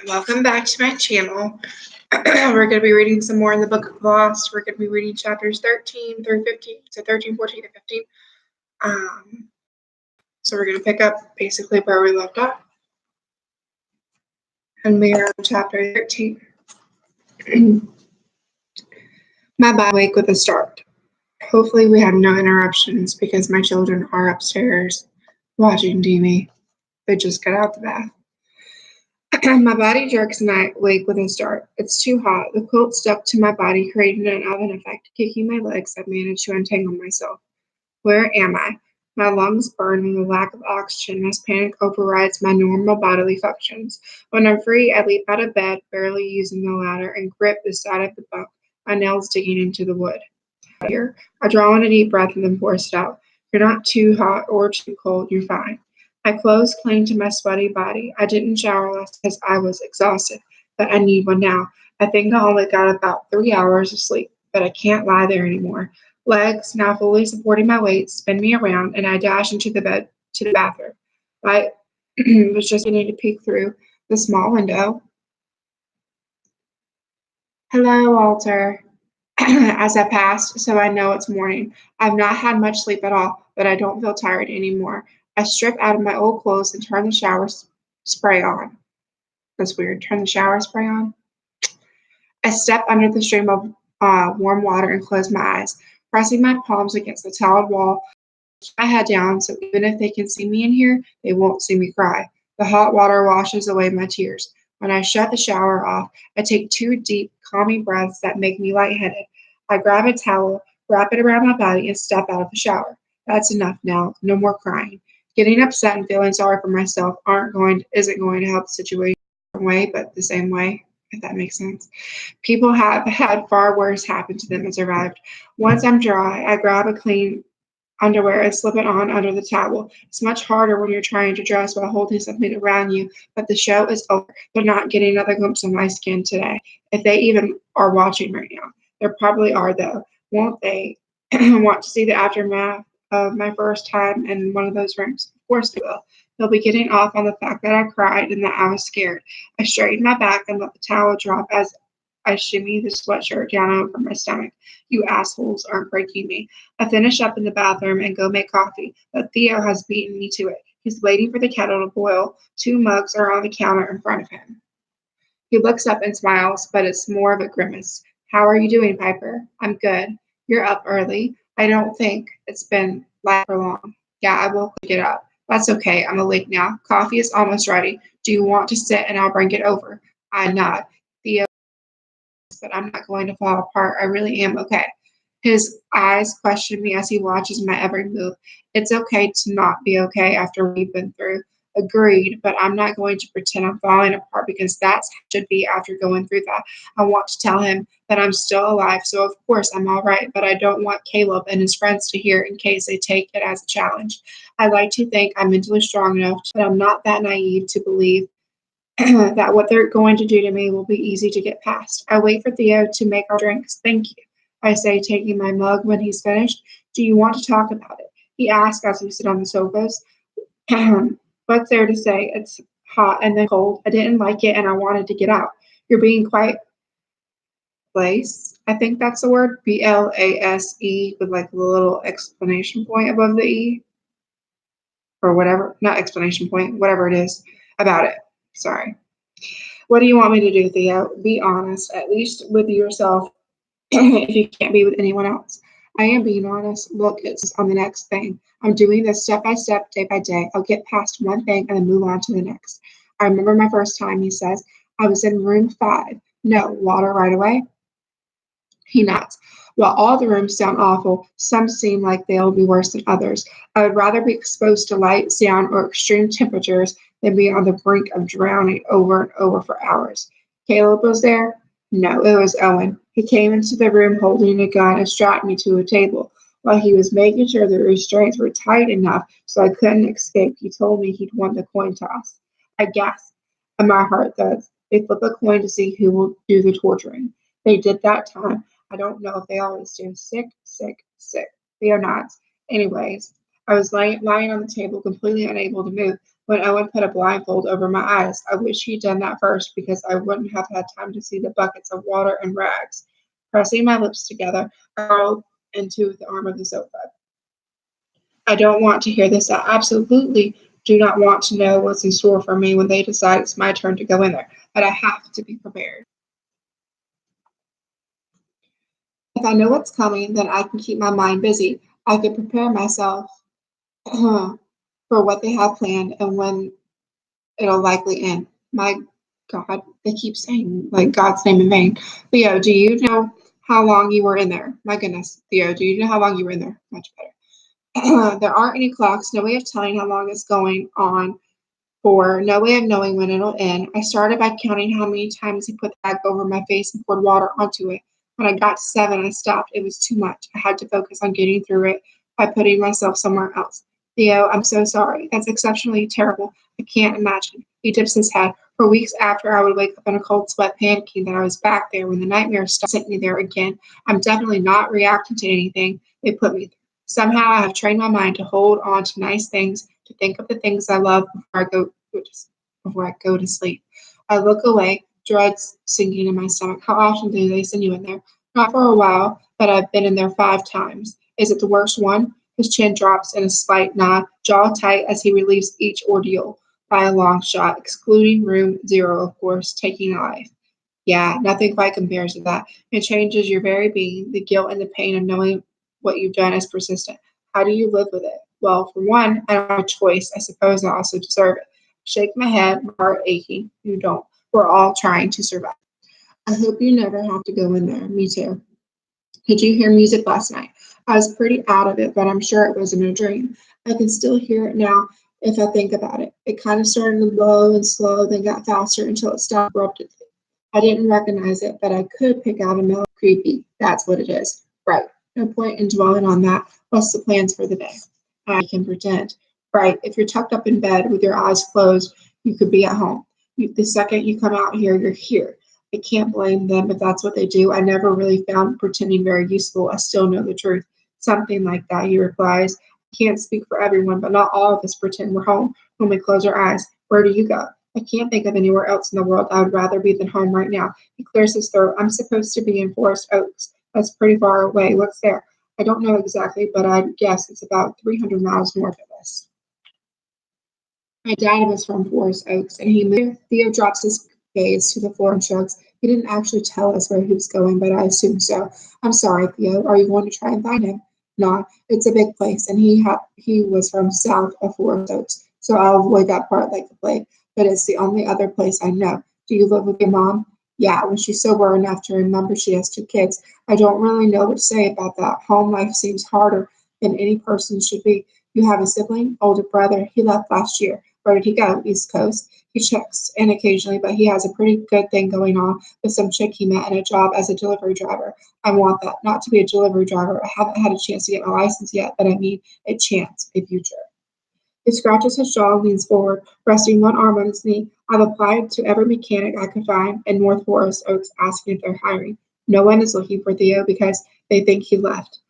Welcome back to my channel. We're going to be reading some more in the Book of Lost. We're going to be reading chapters 13 through 15, so 13, 14, and 15. So we're going to pick up basically where we left off. And we are on chapter 13. My body awake with a start. Hopefully we have no interruptions because my children are upstairs watching TV. They just got out the bath. My body jerks and I wake with a start. It's too hot. The quilt stuck to my body, creating an oven effect. Kicking my legs, I managed to untangle myself. Where am I? My lungs burn from the lack of oxygen as panic overrides my normal bodily functions. When I'm free, I leap out of bed, barely using the ladder, and grip the side of the bunk, my nails digging into the wood. Here, I draw in a deep breath and then force it out. You're not too hot or too cold. You're fine. My clothes cling to my sweaty body. I didn't shower last because I was exhausted, but I need one now. I think I only got about 3 hours of sleep, but I can't lie there anymore. Legs, now fully supporting my weight, spin me around, and I dash into the bed to the bathroom. I was just beginning to peek through the small window. Hello, Walter. As I passed, so I know it's morning. I've not had much sleep at all, but I don't feel tired anymore. I strip out of my old clothes and turn the shower spray on. That's weird. Turn the shower spray on. I step under the stream of warm water and close my eyes, pressing my palms against the tiled wall. My head down, so even if they can see me in here, they won't see me cry. The hot water washes away my tears. When I shut the shower off, I take 2 deep, calming breaths that make me lightheaded. I grab a towel, wrap it around my body, and step out of the shower. That's enough now. No more crying. Getting upset and feeling sorry for myself isn't going to help the situation in a way, but the same way, if that makes sense. People have had far worse happen to them and survived. Once I'm dry, I grab a clean underwear and slip it on under the towel. It's much harder when you're trying to dress while holding something around you, but the show is over. They're not getting another glimpse of my skin today, if they even are watching right now. They probably are, though. Won't they want to see the aftermath of my first time in one of those rooms? Of course they will. They'll be getting off on the fact that I cried and that I was scared. I straightened my back and let the towel drop as I shimmy the sweatshirt down over my stomach. You assholes aren't breaking me. I finish up in the bathroom and go make coffee, but Theo has beaten me to it. He's waiting for the kettle to boil. 2 mugs are on the counter in front of him. He looks up and smiles, but it's more of a grimace. How are you doing, Piper? I'm good. You're up early. I don't think it's been like for long. Yeah, I will get up. That's okay. I'm awake now. Coffee is almost ready. Do you want to sit and I'll bring it over? I nod. Theo, but I'm not going to fall apart. I really am okay. His eyes question me as he watches my every move. It's okay to not be okay after we've been through. Agreed, but I'm not going to pretend I'm falling apart because that should be after going through that. I want to tell him that I'm still alive, so of course I'm all right, but I don't want Caleb and his friends to hear in case they take it as a challenge. I like to think I'm mentally strong enough, but I'm not that naive to believe that what they're going to do to me will be easy to get past. I wait for Theo to make our drinks. Thank you, I say, taking my mug when he's finished. Do you want to talk about it? He asks as we sit on the sofas. What's there to say? It's hot and then cold. I didn't like it and I wanted to get out. You're being quite place. I think that's the word. BLASE with like a little exclamation point above the E. Or whatever. Not exclamation point, whatever it is about it. Sorry. What do you want me to do, Theo? Be honest, at least with yourself, if you can't be with anyone else. I am being honest. Look, it's on the next thing. I'm doing this step by step, day by day. I'll get past one thing and then move on to the next. I remember my first time, he says. I was in room 5. No, water right away? He nods. While all the rooms sound awful, some seem like they'll be worse than others. I would rather be exposed to light, sound, or extreme temperatures than be on the brink of drowning over and over for hours. Caleb was there? No, it was Owen. He came into the room holding a gun and strapped me to a table. While he was making sure the restraints were tight enough so I couldn't escape, he told me he'd won the coin toss. I gasped, and my heart thuds. They flip a coin to see who will do the torturing. They did that time. I don't know if they always do. Sick, sick, sick. They are not. Anyways, I was lying on the table, completely unable to move. When Owen put a blindfold over my eyes, I wish he'd done that first because I wouldn't have had time to see the buckets of water and rags. Pressing my lips together, I crawled into the arm of the sofa. I don't want to hear this. I absolutely do not want to know what's in store for me when they decide it's my turn to go in there, but I have to be prepared. If I know what's coming, then I can keep my mind busy. I can prepare myself for what they have planned and when it'll likely end. My God, they keep saying like God's name in vain. Theo, do you know how long you were in there? My goodness, Theo, do you know how long you were in there? Much better. There aren't any clocks, no way of telling how long it's going on for, no way of knowing when it'll end. I started by counting how many times he put the bag over my face and poured water onto it. When I got to seven, I stopped. It was too much. I had to focus on getting through it by putting myself somewhere else. Theo, I'm so sorry. That's exceptionally terrible. I can't imagine. He dips his head. For weeks after, I would wake up in a cold sweat, panicking that I was back there when the nightmare sent me there again. I'm definitely not reacting to anything they put me through. Somehow I have trained my mind to hold on to nice things, to think of the things I love before I go to sleep. I look away, dread sinking in my stomach. How often do they send you in there? Not for a while, but I've been in there 5 times. Is it the worst one? His chin drops in a slight nod, jaw tight as he relieves each ordeal by a long shot, excluding room zero, of course, taking a life. Yeah, nothing quite compares to that. It changes your very being. The guilt and the pain of knowing what you've done is persistent. How do you live with it? Well, for one, I don't have a choice. I suppose I also deserve it. Shake my head, my heart aching. You don't. We're all trying to survive. I hope you never have to go in there. Me too. Did you hear music last night? I was pretty out of it, but I'm sure it wasn't a dream. I can still hear it now if I think about it. It kind of started low and slow, then got faster until it stopped abruptly. I didn't recognize it, but I could pick out a melody. Creepy. That's what it is. Right. No point in dwelling on that. What's the plans for the day? I can pretend. Right. If you're tucked up in bed with your eyes closed, you could be at home. The second you come out here, you're here. I can't blame them if that's what they do. I never really found pretending very useful. I still know the truth. Something like that, he replies. I can't speak for everyone, but not all of us pretend we're home when we close our eyes. Where do you go? I can't think of anywhere else in the world I would rather be than home right now. He clears his throat. I'm supposed to be in Forest Oaks. That's pretty far away. What's there? I don't know exactly, but I guess it's about 300 miles north of us. My dad was from Forest Oaks, and he moved. Theo drops his gaze to the floor and shrugs. He didn't actually tell us where he was going, but I assumed so. I'm sorry, Theo. Are you going to try and find him? Nah, it's a big place, and he was from south of Forest Oaks, so I'll avoid that part like the plague. But it's the only other place I know. Do you live with your mom? Yeah, when she's sober enough to remember she has 2 kids. I don't really know what to say about that. Home life seems harder than any person should be. You have a sibling, older brother. He left last year. Where did he go? East Coast. He checks in occasionally, but he has a pretty good thing going on with some chick he met and a job as a delivery driver. I want that. Not to be a delivery driver. I haven't had a chance to get my license yet, but I mean a chance, a future. He scratches his jaw and leans forward, resting one arm on his knee. I've applied to every mechanic I could find in North Forest Oaks asking if they're hiring. No one is looking for Theo because they think he left.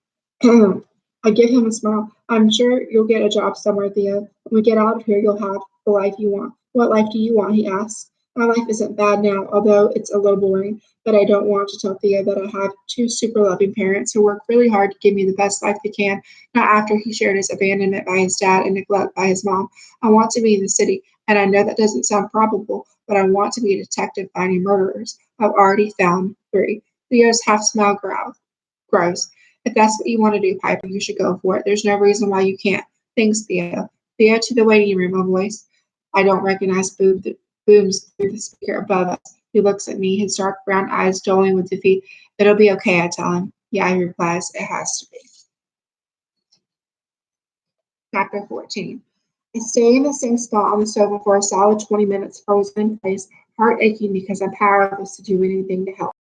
I give him a smile. I'm sure you'll get a job somewhere, Theo. When we get out of here, you'll have the life you want. What life do you want? He asks. My life isn't bad now, although it's a little boring. But I don't want to tell Theo that I have 2 super loving parents who work really hard to give me the best life they can, not after he shared his abandonment by his dad and neglect by his mom. I want to be in the city, and I know that doesn't sound probable, but I want to be a detective finding murderers. I've already found 3. Theo's half smile grows. If that's what you want to do, Piper, you should go for it. There's no reason why you can't. Thanks, Theo. Theo to the waiting room, a voice I don't recognize booms through the speaker above us. He looks at me, his dark brown eyes dulling with defeat. It'll be okay, I tell him. Yeah, he replies. It has to be. Chapter 14. I stay in the same spot on the sofa for a solid 20 minutes, frozen in place, heart aching because I'm powerless to do anything to help.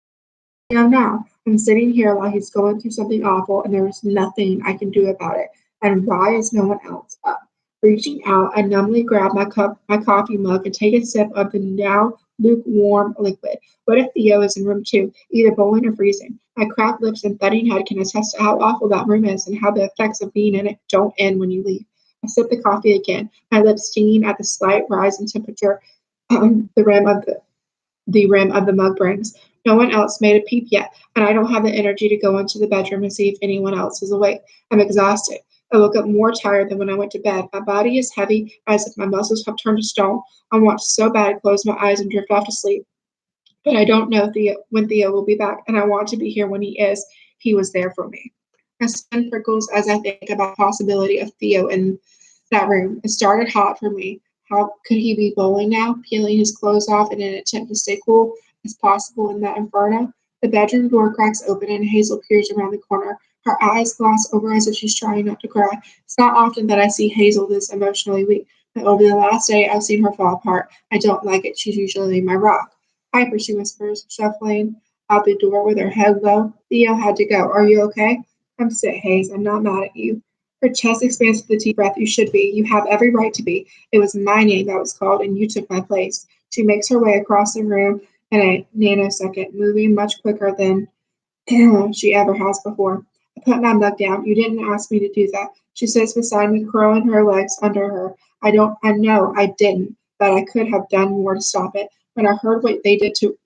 Now. I'm sitting here while he's going through something awful, and there is nothing I can do about it. And why is no one else up? Reaching out, I numbly grab my coffee mug, and take a sip of the now lukewarm liquid. What if Theo is in room 2, either boiling or freezing? My cracked lips and thudding head can attest to how awful that room is and how the effects of being in it don't end when you leave. I sipped the coffee again, my lips stinging at the slight rise in temperature the rim of the mug brings. No one else made a peep yet, and I don't have the energy to go into the bedroom and see if anyone else is awake. I'm exhausted. I woke up more tired than when I went to bed. My body is heavy, as if my muscles have turned to stone. I want so bad to close my eyes and drift off to sleep, but I don't know when Theo will be back, and I want to be here when he is. He was there for me. My skin prickles as I think about the possibility of Theo in that room. It started hot for me. How could he be bowling now, peeling his clothes off in an attempt to stay cool as possible in that inferno? The bedroom door cracks open and Hazel peers around the corner. Her eyes gloss over as if she's trying not to cry. It's not often that I see Hazel this emotionally weak, but over the last day I've seen her fall apart. I don't like it. She's usually my rock. Piper, she whispers, shuffling out the door with her head low. Theo had to go. Are you okay? I'm sick, Hayes. I'm not mad at you. Her chest expands with a deep breath. You should be. You have every right to be. It was my name that was called, and you took my place. She makes her way across the room in a nanosecond, moving much quicker than she ever has before. I put my mug down. You didn't ask me to do that. She sits beside me, curling her legs under her. I know I didn't, but I could have done more to stop it. When I heard what they did to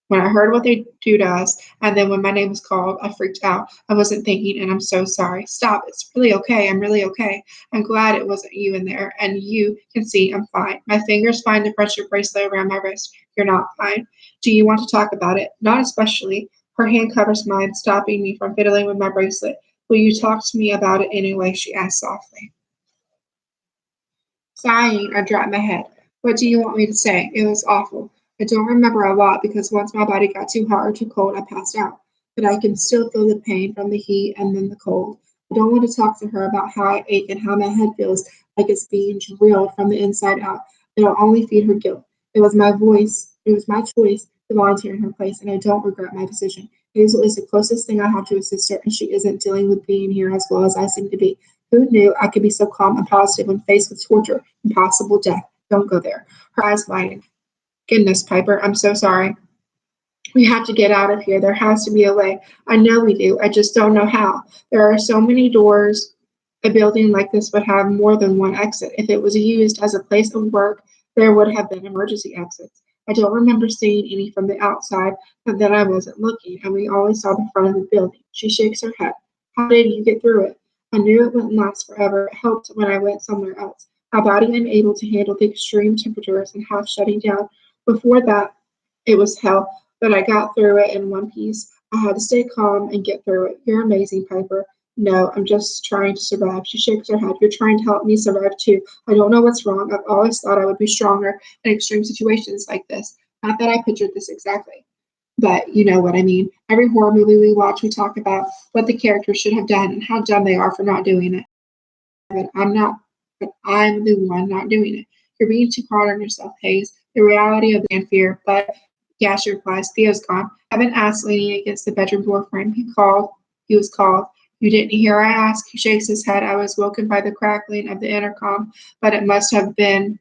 when I heard what they do to us, and then when my name was called, I freaked out. I wasn't thinking, and I'm so sorry. Stop. It's really okay. I'm really okay. I'm glad it wasn't you in there, and you can see I'm fine. My fingers find the friendship bracelet around my wrist. You're not fine. Do you want to talk about it? Not especially. Her hand covers mine, stopping me from fiddling with my bracelet. Will you talk to me about it anyway? She asked softly. Sighing, I dropped my head. What do you want me to say? It was awful. I don't remember a lot because once my body got too hot or too cold, I passed out. But I can still feel the pain from the heat and then the cold. I don't want to talk to her about how I ache and how my head feels like it's being drilled from the inside out. It'll only feed her guilt. It was my choice to volunteer in her place, and I don't regret my decision. Hazel is the closest thing I have to a sister, and she isn't dealing with being here as well as I seem to be. Who knew I could be so calm and positive when faced with torture and possible death? Don't go there. Her eyes widened. Goodness, Piper, I'm so sorry. We have to get out of here. There has to be a way. I know we do. I just don't know how. There are so many doors. A building like this would have more than one exit. If it was used as a place of work, there would have been emergency exits. I don't remember seeing any from the outside, but then I wasn't looking, and we only saw the front of the building. She shakes her head. How did you get through it? I knew it wouldn't last forever. It helped when I went somewhere else. My body unable to handle the extreme temperatures and half shutting down. Before that, it was hell, but I got through it in one piece. I had to stay calm and get through it. You're amazing, Piper. No, I'm just trying to survive. She shakes her head. You're trying to help me survive too. I don't know what's wrong. I've always thought I would be stronger in extreme situations like this. Not that I pictured this exactly, but you know what I mean. Every horror movie we watch, we talk about what the characters should have done and how dumb they are for not doing it. But I'm not, but I'm the one not doing it. You're being too hard on yourself, Hayes. The reality of the man fear, but yeah, she replies, Theo's gone. I've been asked leaning against the bedroom door frame. He was called. You didn't hear I ask? He shakes his head. I was woken by the crackling of the intercom, but it must have been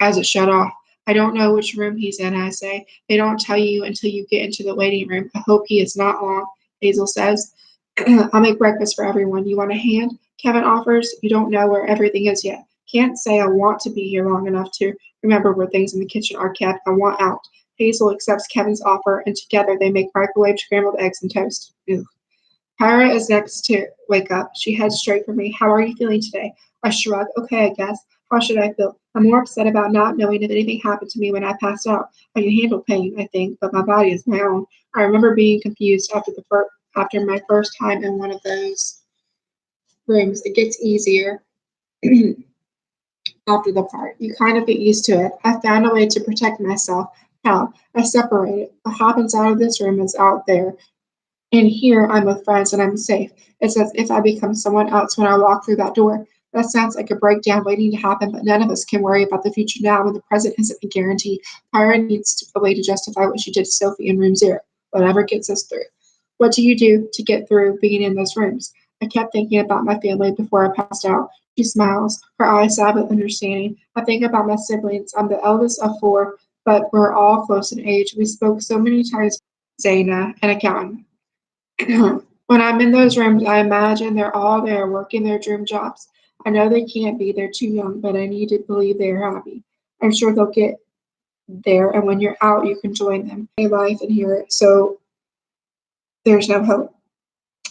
as it shut off. I don't know which room he's in, I say. They don't tell you until you get into the waiting room. I hope he is not long, Hazel says. I'll make breakfast for everyone. You want a hand? Kevin offers. You don't know where everything is yet. Can't say I want to be here long enough to remember where things in the kitchen are kept. I want out. Hazel accepts Kevin's offer, and together they make microwave scrambled eggs and toast. Ew. Pyra is next to wake up. She heads straight for me. How are you feeling today? I shrug. Okay, I guess. How should I feel? I'm more upset about not knowing if anything happened to me when I passed out. I can handle pain, I think, but my body is my own. I remember being confused after my first time in one of those rooms. It gets easier after the part. You kind of get used to it. I found a way to protect myself. How? I separate it. What happens out of this room is out there. And here I'm with friends and I'm safe. It's as if I become someone else when I walk through that door. That sounds like a breakdown waiting to happen, but none of us can worry about the future now when the present isn't a guarantee. Pyra needs a way to justify what she did to Sophie in room zero, whatever gets us through. What do you do to get through being in those rooms? I kept thinking about my family before I passed out. She smiles, her eyes sad with understanding. I think about my siblings. I'm the eldest of four, but we're all close in age. We spoke so many times. Zaina, an accountant. When I'm in those rooms, I imagine they're all there working their dream jobs. I know they can't be, they're too young, but I need to believe they're happy. I'm sure they'll get there, and when you're out, you can join them. A life in here, so there's no hope.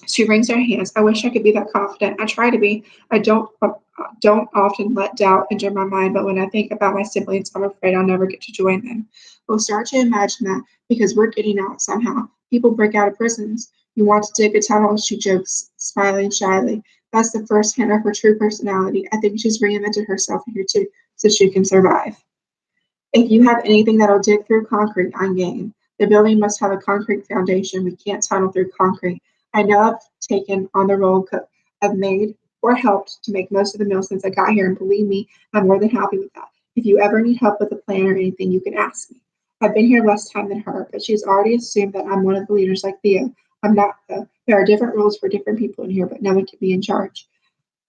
She wrings her hands. I wish I could be that confident. I try to be. I don't often let doubt enter my mind, but when I think about my siblings, I'm afraid I'll never get to join them. We'll start to imagine that because we're getting out somehow. People break out of prisons. You want to dig a tunnel, she jokes, smiling shyly. That's the first hint of her true personality. I think she's reinvented herself here too, so she can survive. If you have anything that'll dig through concrete, I'm game. The building must have a concrete foundation. We can't tunnel through concrete. I know I've taken on the role of cook. I've made or helped to make most of the meals since I got here, and believe me, I'm more than happy with that. If you ever need help with a plan or anything, you can ask me. I've been here less time than her, but she's already assumed that I'm one of the leaders like Theo. I'm not, though. There are different rules for different people in here, but no one can be in charge.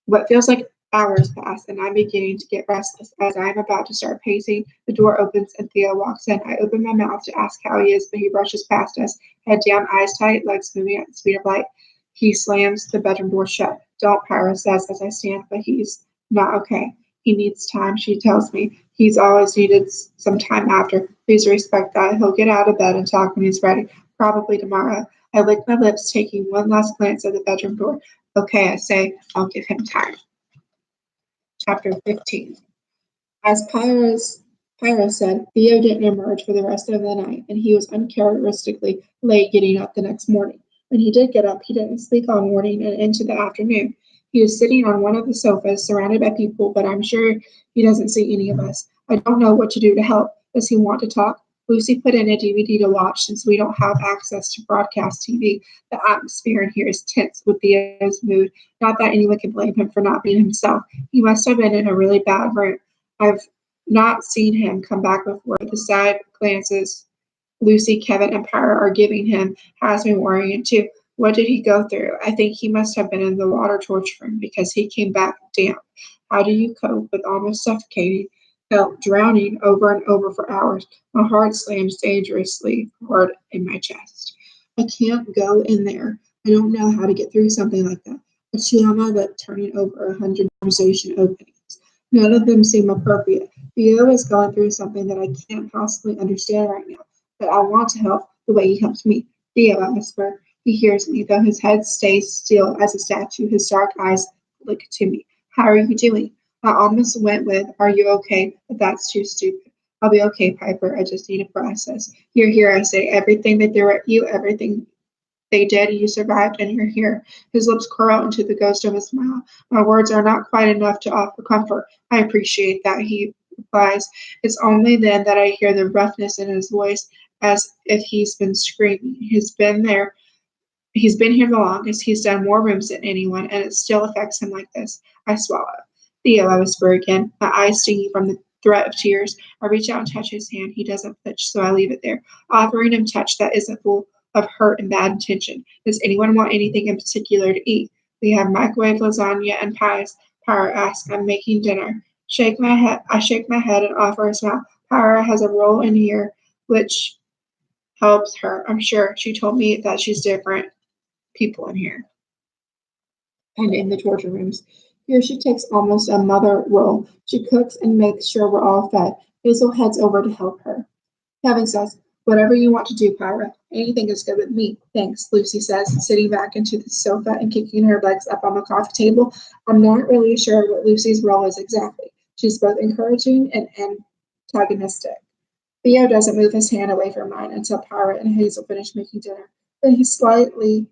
What feels like hours pass, and I'm beginning to get restless. As I am about to start pacing, the door opens and Theo walks in. I open my mouth to ask how he is, but he brushes past us, head down, eyes tight, legs moving at the speed of light. He slams the bedroom door shut. Don't, Pyra says as I stand, but he's not okay. He needs time, she tells me. He's always needed some time after. Please respect that. He'll get out of bed and talk when he's ready, probably tomorrow. I lick my lips, taking one last glance at the bedroom door. Okay, I say, I'll give him time. Chapter 15. As Pyro said, Theo didn't emerge for the rest of the night, and he was uncharacteristically late getting up the next morning. When he did get up, he didn't sleep all morning and into the afternoon. He was sitting on one of the sofas, surrounded by people, but I'm sure he doesn't see any of us. I don't know what to do to help. Does he want to talk? Lucy put in a DVD to watch since we don't have access to broadcast TV. The atmosphere in here is tense with Theo's mood. Not that anyone can blame him for not being himself. He must have been in a really bad room. I've not seen him come back before. The side glances Lucy, Kevin, and Pyra are giving him has me worrying too. What did he go through? I think he must have been in the water torture room because he came back damp. How do you cope with almost suffocating, felt drowning over and over for hours? My heart slams dangerously hard in my chest. I can't go in there. I don't know how to get through something like that. I chew on my lip, turning over 100 conversation openings. None of them seem appropriate. Theo is going through something that I can't possibly understand right now, but I want to help the way he helped me. Theo, I whisper. He hears me, though his head stays still as a statue. His dark eyes look to me. How are you doing? I almost went with, are you okay? But that's too stupid. I'll be okay, Piper. I just need a process. You're here, I say. Everything they threw at you, everything they did, you survived, and you're here. His lips curl into the ghost of a smile. My words are not quite enough to offer comfort. I appreciate that, he replies. It's only then that I hear the roughness in his voice, as if he's been screaming. He's been here the longest. He's done more rooms than anyone, and it still affects him like this. I swallow. Theo, I whisper again, my eyes stinging from the threat of tears. I reach out and touch his hand. He doesn't flinch, so I leave it there, offering him touch that isn't full of hurt and bad intention. Does anyone want anything in particular to eat? We have microwave lasagna and pies. Pyra asks. I'm making dinner. I shake my head and offer a smile. Pyra has a roll in here, which helps her. I'm sure. She told me that she's different people in here and in the torture rooms. Here she takes almost a mother role. She cooks and makes sure we're all fed. Hazel heads over to help her. Kevin says, whatever you want to do, Pyra. Anything is good with me. Thanks, Lucy says, sitting back into the sofa and kicking her legs up on the coffee table. I'm not really sure what Lucy's role is exactly. She's both encouraging and antagonistic. Theo doesn't move his hand away from mine until Pyra and Hazel finish making dinner. Then he silently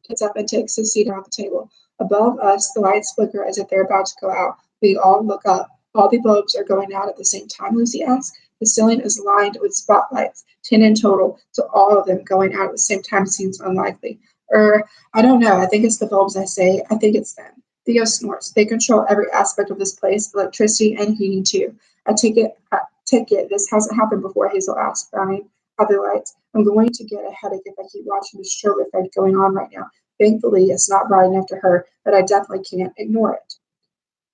gets up and takes his seat around the table. Above us, the lights flicker as if they're about to go out. We all look up. All the bulbs are going out at the same time, Lucy asks. The ceiling is lined with spotlights, 10 in total, so all of them going out at the same time seems unlikely. I don't know. I think it's the bulbs, I say. I think it's them. Theo snorts. They control every aspect of this place, electricity and heating too. I take it. This hasn't happened before, Hazel asks, frowning at the lights. I'm going to get a headache if I keep watching the strobe effect going on right now. Thankfully, it's not bright enough to hurt, but I definitely can't ignore it.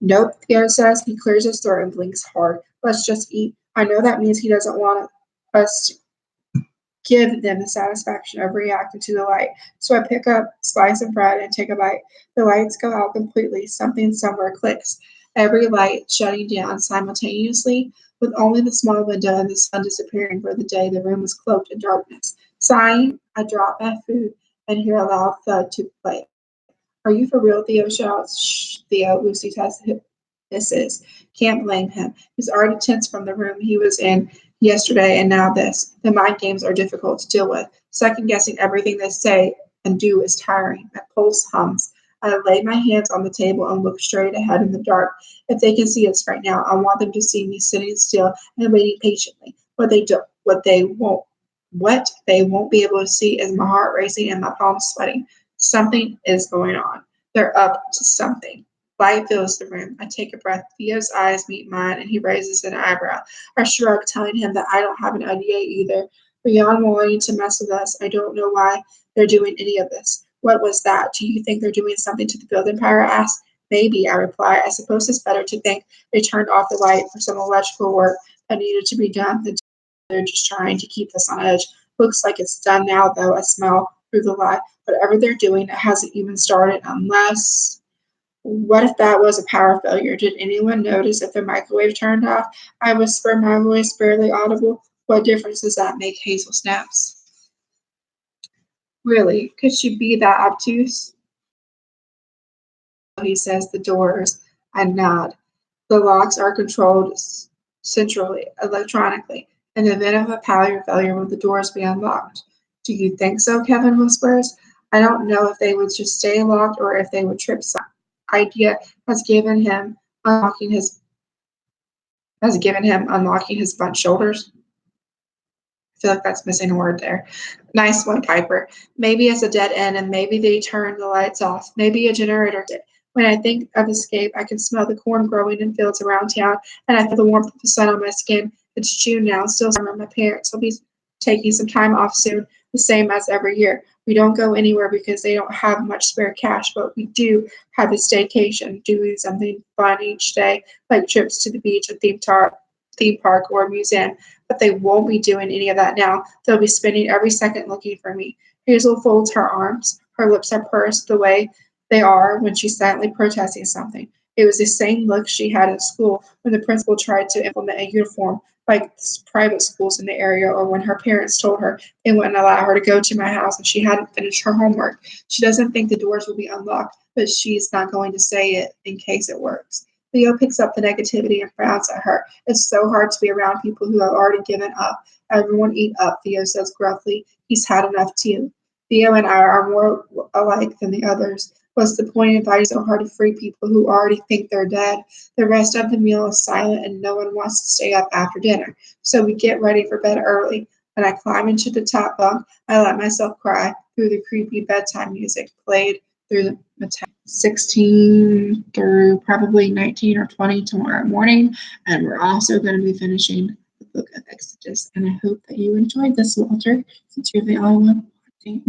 Nope, Theo says. He clears his throat and blinks hard. Let's just eat. I know that means he doesn't want us give them the satisfaction of reacting to the light. So I pick up a slice of bread and take a bite. The lights go out completely. Something somewhere clicks. Every light shutting down simultaneously, with only the small window and the sun disappearing for the day. The room was cloaked in darkness. Sighing, I drop my food and hear a loud thud to play. Are you for real? Theo shouts. Shh, Theo, Lucy hisses. Can't blame him. He's already tense from the room he was in yesterday and now this. The mind games are difficult to deal with. Second guessing everything they say and do is tiring. My pulse hums. I lay my hands on the table and look straight ahead in the dark. If they can see us right now, I want them to see me sitting still and waiting patiently. What they won't be able to see is my heart racing and my palms sweating. Something is going on. They're up to something. Light fills the room. I take a breath. Theo's eyes meet mine, and he raises an eyebrow. I shrug, telling him that I don't have an idea either. Beyond wanting to mess with us, I don't know why they're doing any of this. What was that? Do you think they're doing something to the building? Pyra asks. Maybe, I reply. I suppose it's better to think they turned off the light for some electrical work that needed to be done than they're just trying to keep us on edge. Looks like it's done now, though. I smell through the light. Whatever they're doing, it hasn't even started unless. What if that was a power failure? Did anyone notice if the microwave turned off? I whisper, my voice barely audible. What difference does that make? Hazel snaps. Really? Could she be that obtuse? He says the doors. I nod. The locks are controlled centrally, electronically. In the event of a power failure, will the doors be unlocked? Do you think so? Kevin whispers. I don't know if they would just stay locked or if they would trip some idea has given him unlocking his unlocking his butt shoulders. I feel like that's missing a word there. Nice one, Piper. Maybe it's a dead end and maybe they turned the lights off. Maybe a generator did. When I think of escape, I can smell the corn growing in fields around town and I feel the warmth of the sun on my skin. It's June now, still summer. My parents will be taking some time off soon, the same as every year. We don't go anywhere because they don't have much spare cash, but we do have a staycation, doing something fun each day, like trips to the beach, a theme park, or a museum. But they won't be doing any of that now. They'll be spending every second looking for me. Hazel folds her arms. Her lips are pursed the way they are when she's silently protesting something. It was the same look she had at school when the principal tried to implement a uniform like private schools in the area, or when her parents told her they wouldn't allow her to go to my house and she hadn't finished her homework. She doesn't think the doors will be unlocked, but she's not going to say it in case it works. Theo picks up the negativity and frowns at her. It's so hard to be around people who have already given up. Everyone eat up, Theo says gruffly. He's had enough too. Theo and I are more alike than the others. What's the point in fighting so hard to free people who already think they're dead? The rest of the meal is silent and no one wants to stay up after dinner. So we get ready for bed early. When I climb into the top bunk, I let myself cry through the creepy bedtime music played through the 16 through probably 19 or 20 tomorrow morning. And we're also going to be finishing the book of Exodus. And I hope that you enjoyed this, Walter, since you're the only one watching.